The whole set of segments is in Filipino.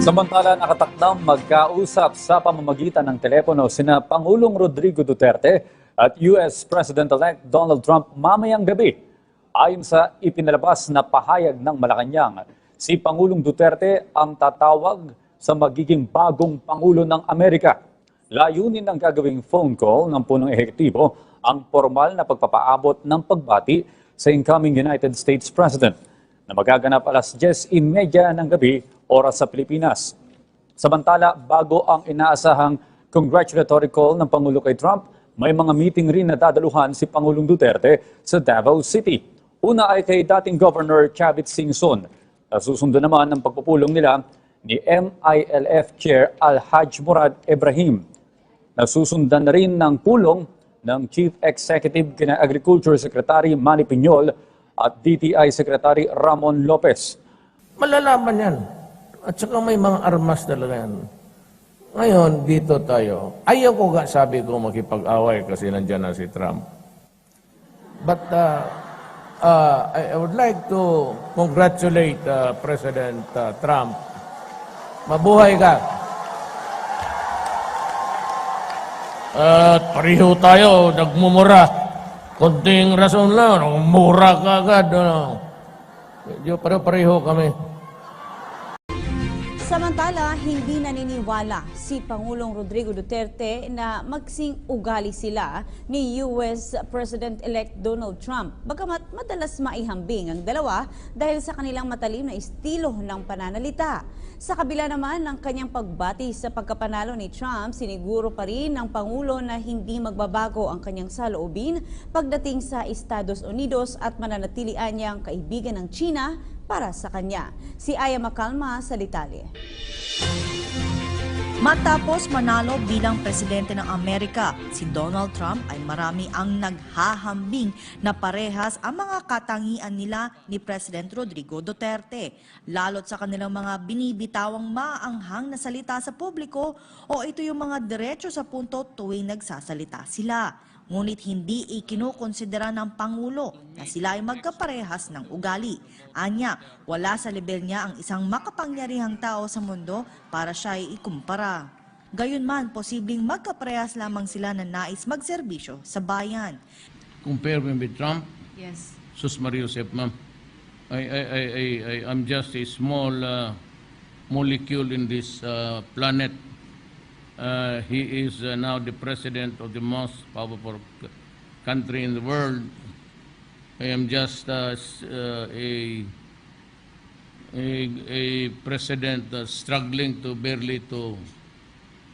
Samantala, nakatakdang magkausap sa pamamagitan ng telepono sina Pangulong Rodrigo Duterte at US President-elect Donald Trump mamayang gabi. Ayon sa ipinalabas na pahayag ng Malacanang, si Pangulong Duterte ang tatawag sa magiging bagong Pangulo ng Amerika. Layunin ng gagawing phone call ng punong ehektibo ang formal na pagpapaabot ng pagbati sa incoming United States President na magaganap alas 10:30 ng gabi oras sa Pilipinas. Samantala, bago ang inaasahang congratulatory call ng Pangulo kay Trump, may mga meeting rin na dadaluhan si Pangulong Duterte sa Davao City. Una ay kay dating Governor Chavit Singson. Susunod naman ng pagpupulong nila ni MILF Chair Al-Haj Murad Ibrahim. Nasusundan na rin ng pulong ng Chief Executive kina Agriculture Secretary Manny Piñol at DTI Secretary Ramon Lopez. Malalaman yan. At saka may mga armas talaga yan. Ngayon, dito tayo. Ayaw ko nga, sabi ko, makipag-away kasi nandyan na si Trump. But I would like to congratulate President Trump. Mabuhay ka. At pareho tayo, nagmumura. Konting rason lang, mura ka agad. Medyo pareho kami. Samantala, hindi naniniwala si Pangulong Rodrigo Duterte na magsing ugali sila ni US President-elect Donald Trump. Bagamat madalas maihambing ang dalawa dahil sa kanilang matalim na estilo ng pananalita. Sa kabila naman ng kanyang pagbati sa pagkapanalo ni Trump, siniguro pa rin ng Pangulo na hindi magbabago ang kanyang saloobin pagdating sa Estados Unidos at mananatilian niyang kaibigan ng China para sa kanya. Si Aya Macalma sa detalye. Matapos manalo bilang presidente ng Amerika, si Donald Trump ay marami ang naghahambing na parehas ang mga katangian nila ni President Rodrigo Duterte, lalo't sa kanilang mga binibitawang maanghang na salita sa publiko o ito yung mga diretso sa punto tuwing nagsasalita sila. Ngunit hindi ikinukonsidera ng Pangulo na sila ay magkaparehas ng ugali. Anya, wala sa level niya ang isang makapangyarihang tao sa mundo para siya ay ikumpara. Gayunman, posibleng magkaparehas lamang sila na nais magserbisyo sa bayan. Compare me with Trump? Yes. Sus Maria Josep, ma'am. I'm just a small molecule in this planet. He is now the president of the most powerful country in the world. I am just a president struggling to barely to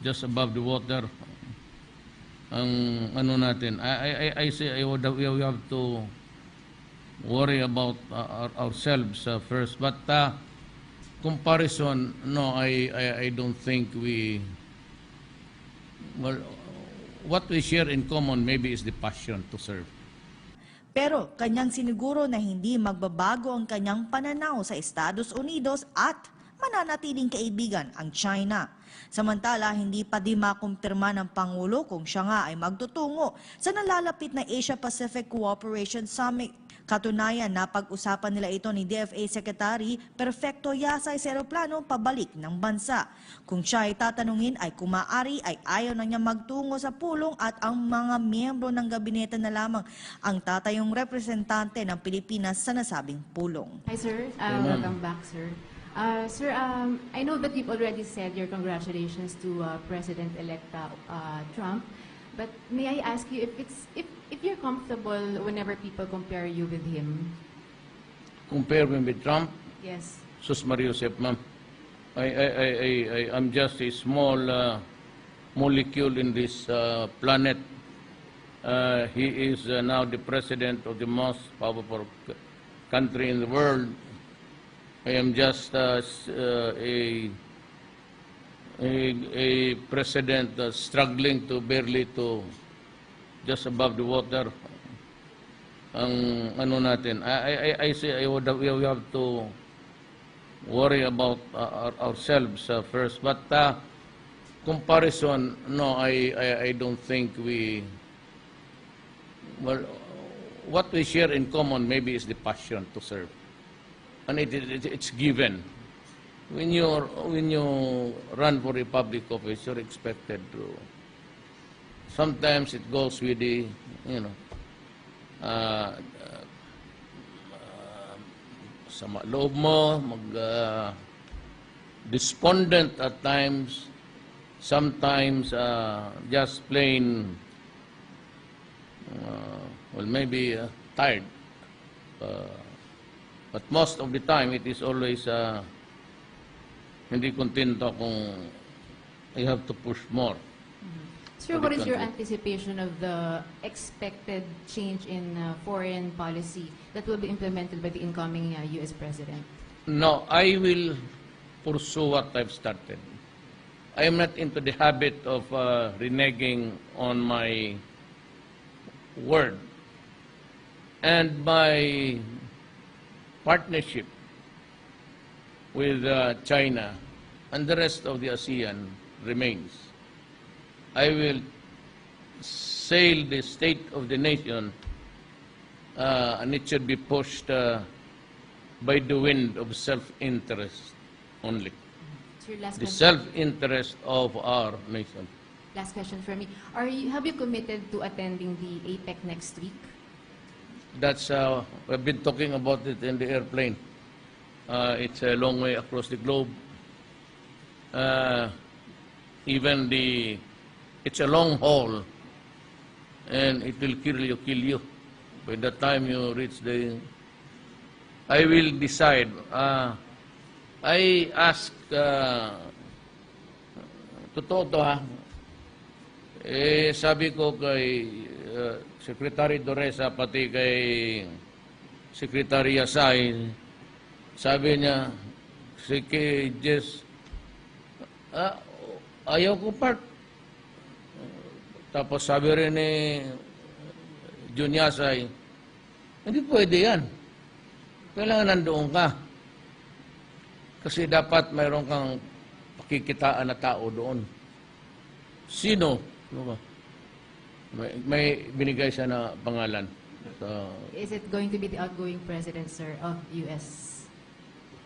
just above the water. Ang ano natin, I say we have to worry about ourselves first. But comparison, no, I don't think we. Well, what we share in common maybe is the passion to serve. Pero kanyang siniguro na hindi magbabago ang kanyang pananaw sa Estados Unidos at mananatiling kaibigan ang China. Samantala, hindi pa di makumpirma ng Pangulo kung siya nga ay magtutungo sa nalalapit na Asia-Pacific Cooperation Summit. Katunayan, napag-usapan nila ito ni DFA Secretary Perfecto Yasay sa eroplano pabalik ng bansa. Kung siya ay tatanungin ay kumaari ay ayaw na niya magtungo sa pulong at ang mga miyembro ng gabinete na lamang ang tatayong representante ng Pilipinas sa nasabing pulong. Hi sir, welcome back sir. Sir, I know that you've already said your congratulations to President-elect Trump, but may I ask you if you're comfortable whenever people compare you with him? Compare me with Trump? Yes. Sus Maria Josep, ma'am. I'm just a small molecule in this planet. He is now the president of the most powerful country in the world. I am just a president struggling to barely to just above the water. Ang ano natin, I say we have to worry about ourselves first. But comparison, no, I don't think we. Well, what we share in common maybe is the passion to serve. And it's given. when you run for a public office, you're expected to. Sometimes it goes with the, sama loob mo, despondent at times, sometimes just plain, maybe tired. But most of the time, it is always hindi kontento kung you have to push more. Sir, what is your anticipation of the expected change in foreign policy that will be implemented by the incoming U.S. President? No, I will pursue what I've started. I am not into the habit of reneging on my word. And my partnership with China and the rest of the ASEAN remains. I will sail the state of the nation and it should be pushed by the wind of self-interest only. Sir, last The question. self-interest of our nation. Last question for me. Have you committed to attending the APEC next week? That's, we've been talking about it in the airplane. It's a long way across the globe. It's a long haul, and it will kill you. By the time you reach I will decide. I ask, totoo to ha, sabi ko kay Secretary Doresa, pati kay Secretary Yasay, sabi niya, sige, Jess, ayaw ko part. Tapos sabi rin ni Jun Yasay, hindi pwede yan. Kailangan nandoon ka. Kasi dapat mayroon kang pakikitaan na tao doon. Sino? Ano ba? May binigay siya na pangalan. So, Is it going to be the outgoing president, sir, of U.S.?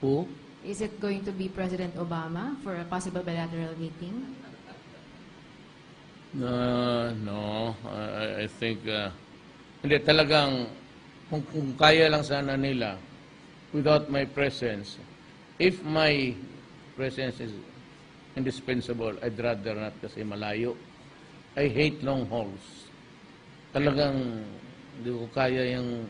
who? Is it going to be President Obama for a possible bilateral meeting? No, I think, hindi talagang, kung kaya lang sana nila, without my presence, if my presence is indispensable, I'd rather not kasi malayo. I hate long hauls. Talagang, hindi ko kaya yung,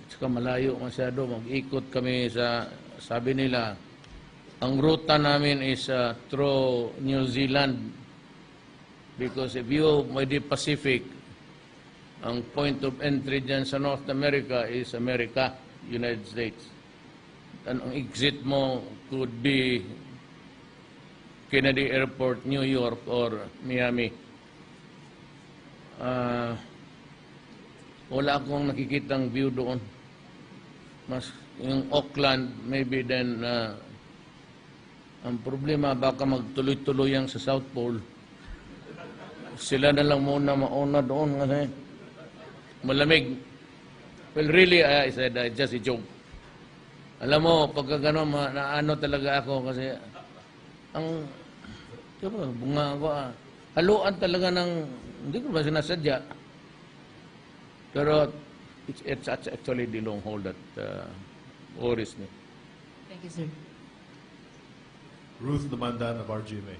saka malayo masyado, mag-ikot kami sa, sabi nila, ang ruta namin is through New Zealand because if you by the Pacific, ang point of entry dyan sa North America is America, United States. And ang exit mo could be Kennedy Airport, New York, or Miami. Wala akong nakikitang view doon. Mas yung Auckland, maybe then ang problema, baka magtuloy-tuloy yang sa South Pole. Sila na lang muna mauna doon kasi malamig. Well, really, I said, just a joke. Alam mo, pagka gano'n, naano talaga ako kasi ang, diba, bunga ako, haluan talaga ng, hindi ko ba sinasadya. Pero it's actually the long haul that worries me. Thank you, sir. Ruth Namandan of RGMA.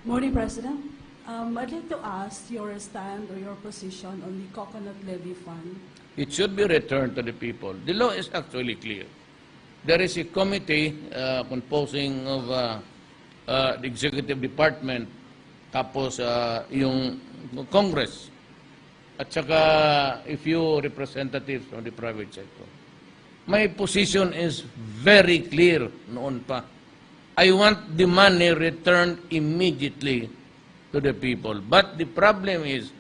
Morning, President. I'd like to ask your stand or your position on the Coconut Levy Fund. It should be returned to the people. The law is actually clear. There is a committee composing of the executive department, tapos yung Congress, at saka a few representatives from the private sector. My position is very clear noon pa. I want the money returned immediately to the people. But the problem is,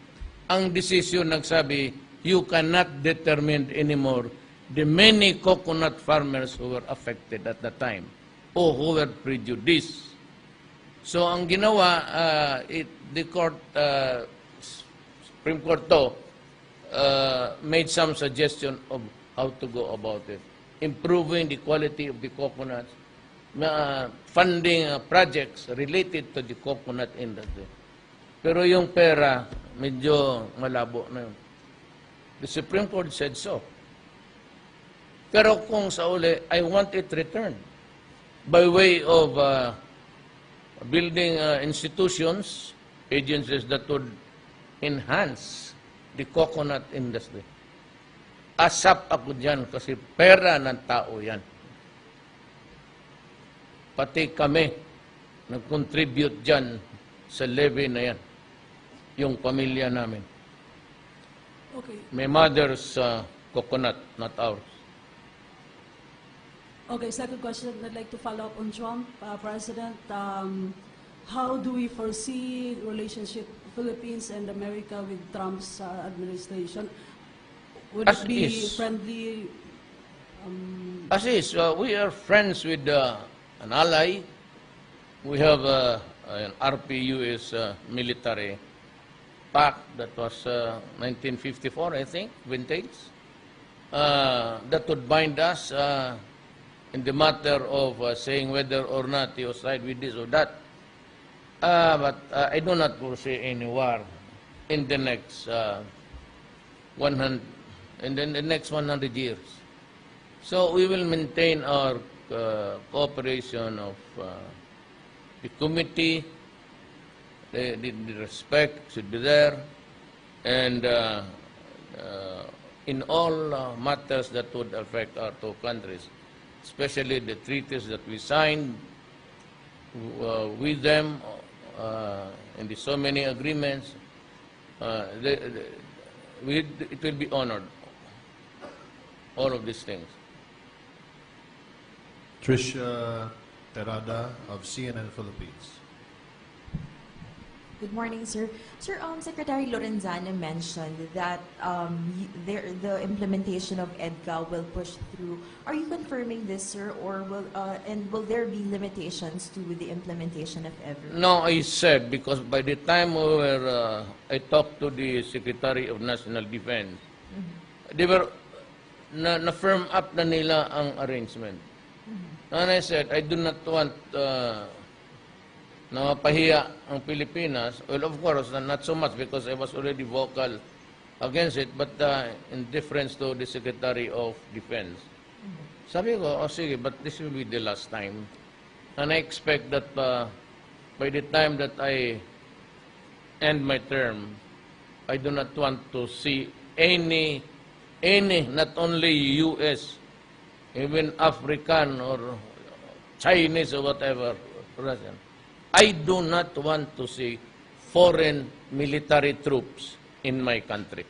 ang decision nagsabi, you cannot determine anymore the many coconut farmers who were affected at the time or who were prejudiced. So ang ginawa, the court, Supreme Court made some suggestion of how to go about it. improving the quality of the coconuts, funding projects related to the coconut industry. Pero yung pera, medyo malabo na yun. The Supreme Court said so. Pero kung sa uli, I want it returned by way of building institutions, agencies that would enhance the coconut industry. Asap ako dyan kasi pera ng tao yan. Pati kami nag-contribute dyan sa levy na yan. Yung pamilya namin. Okay. My mother's coconut, not ours. Okay, second question, I'd like to follow up on Trump, President. How do we foresee relationship Philippines and America with Trump's administration? Would As it be is. friendly? As is, we are friends with an ally. We have an RPUS military pact that was 1954, I think, vintage, that would bind us in the matter of saying whether or not you side with this or that. But I do not foresee any war in the next 100 years. So we will maintain our cooperation of the committee. The respect should be there, and in all matters that would affect our two countries, especially the treaties that we signed with them, in the so many agreements, it will be honored, all of these things. Trish Terada of CNN Philippines. Good morning, sir. Sir, Secretary Lorenzana mentioned that the implementation of EDCA will push through. Are you confirming this, sir, or will there be limitations to the implementation of EDCA? No, I said, because by the time I talked to the Secretary of National Defense, they were na-firm up na nila ang arrangement. And I said, I do not want na mapahiya ang Pilipinas. Well, of course, not so much because I was already vocal against it, but in deference to the Secretary of Defense. Sabi ko, oh sige, but this will be the last time. And I expect that by the time that I end my term, I do not want to see any, not only U.S., even African or Chinese or whatever, Russian. I do not want to see foreign military troops in my country.